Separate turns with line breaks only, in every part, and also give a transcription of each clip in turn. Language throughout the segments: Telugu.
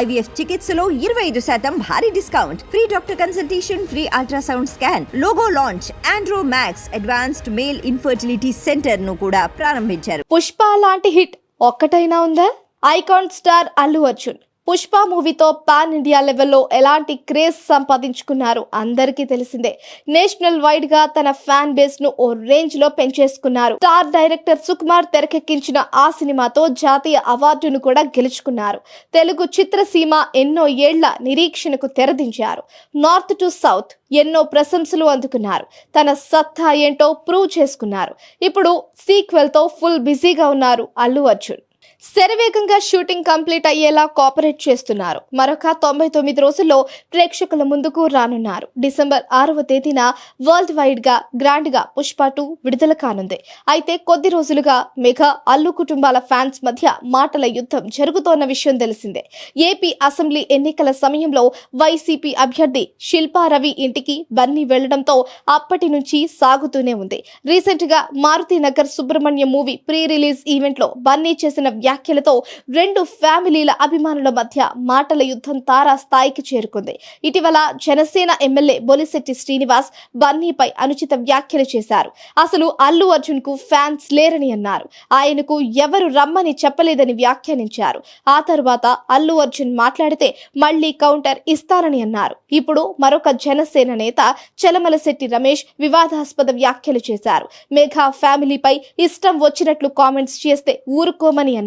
IVF చికిత్సలో 25% భారీ discount, free doctor consultation, free ultrasound scan, logo launch, Andro max advanced male infertility centre ను కూడా ప్రారంభించారు.
పుష్ప లాంటి హిట్ ఒక్కటైనా ఉందా? ఐకాన్ స్టార్ అల్లు అర్జున్ పుష్ప మూవీతో పాన్ ఇండియా లెవెల్లో ఎలాంటి క్రేజ్ సంపాదించుకున్నారు అందరికీ తెలిసిందే. నేషనల్ వైడ్ గా తన ఫ్యాన్ బేస్ ను ఓ రేంజ్ లో పెంచేసుకున్నారు. స్టార్ డైరెక్టర్ సుకుమార్ తెరకెక్కించిన ఆ సినిమాతో జాతీయ అవార్డును కూడా గెలుచుకున్నారు. తెలుగు చిత్రసీమ ఎన్నో ఏళ్ల నిరీక్షణకు తెరదించారు. నార్త్ టు సౌత్ ఎన్నో ప్రశంసలు అందుకున్నారు. తన సత్తా ఏంటో ప్రూవ్ చేసుకున్నారు. ఇప్పుడు సీక్వెల్ తో ఫుల్ బిజీగా ఉన్నారు అల్లు అర్జున్. శరవేగంగా షూటింగ్ కంప్లీట్ అయ్యేలా కోఆపరేట్ చేస్తున్నారు. మరొక 99 రోజుల్లో ప్రేక్షకుల ముందుకు రానున్నారు. డిసెంబర్ 6వ తేదీన వరల్డ్ వైడ్ గా గ్రాండ్ గా పుష్ప 2 విడుదల కానుంది. అయితే కొద్ది రోజులుగా మెగా అల్లు కుటుంబాల ఫ్యాన్స్ మధ్య మాటల యుద్ధం జరుగుతోన్న విషయం తెలిసిందే. ఏపీ అసెంబ్లీ ఎన్నికల సమయంలో వైసీపీ అభ్యర్థి శిల్పా రవి ఇంటికి బన్నీ వెళ్లడంతో అప్పటి నుంచి సాగుతూనే ఉంది. రీసెంట్ గా Maruthi Nagar Subrahmanyam movie pre release event లో బన్నీ చేసిన వ్యాఖ్యలతో రెండు ఫ్యామిలీల అభిమానుల మధ్య మాటల యుద్ధం తారా స్థాయికి చేరుకుంది. ఇటీవల జనసేన ఎమ్మెల్యే బొలిశెట్టి శ్రీనివాస్ బన్నీపై అనుచిత వ్యాఖ్యలు చేశారు. అసలు అల్లు అర్జున్ కు ఫ్యాన్స్ లేరని అన్నారు. ఆయనకు ఎవరు రమ్మని చెప్పలేదని వ్యాఖ్యానించారు. ఆ తర్వాత అల్లు అర్జున్ మాట్లాడితే మళ్లీ కౌంటర్ ఇస్తారని అన్నారు. ఇప్పుడు మరొక జనసేన నేత చలమలశెట్టి రమేష్ వివాదాస్పద వ్యాఖ్యలు చేశారు. మెగా ఫ్యామిలీపై ఇష్టం వచ్చినట్లు కామెంట్స్ చేస్తే ఊరుకోమని అన్నారు.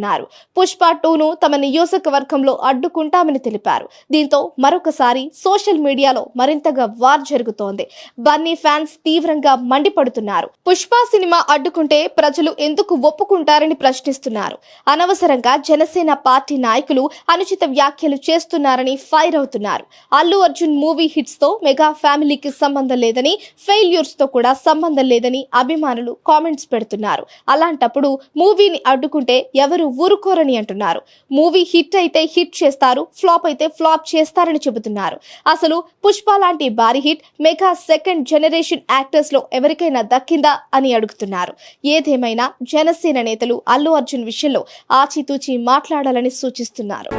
పుష్ప 2ను తమ నియోజకవర్గంలో అడ్డుకుంటామని తెలిపారు. దీంతో మరొకసారి సోషల్ మీడియాలో మరింతగా వార్ జరుగుతోంది. బన్నీ ఫ్యాన్స్ తీవ్రంగా మండిపడుతున్నారు. పుష్ప సినిమా అడ్డుకుంటే ప్రజలు ఎందుకు ఒప్పుకుంటారని ప్రశ్నిస్తున్నారు. అనవసరంగా జనసేన పార్టీ నాయకులు అనుచిత వ్యాఖ్యలు చేస్తున్నారని ఫైర్ అవుతున్నారు. అల్లు అర్జున్ మూవీ హిట్స్ తో మెగా ఫ్యామిలీకి సంబంధం లేదని, ఫెయిల్యూర్స్ తో కూడా సంబంధం లేదని అభిమానులు కామెంట్స్ పెడుతున్నారు. అలాంటప్పుడు మూవీని అడ్డుకుంటే ఎవరు ఊరుకోరని అంటున్నారు. మూవీ హిట్ అయితే హిట్ చేస్తారు, ఫ్లాప్ అయితే ఫ్లాప్ చేస్తారని చెబుతున్నారు. అసలు పుష్ప లాంటి భారీ hit mega second generation actors లో ఎవరికైనా దక్కిందా అని అడుగుతున్నారు. ఏదేమైనా జనసేన నేతలు అల్లు అర్జున్ విషయంలో ఆచితూచి మాట్లాడాలని సూచిస్తున్నారు.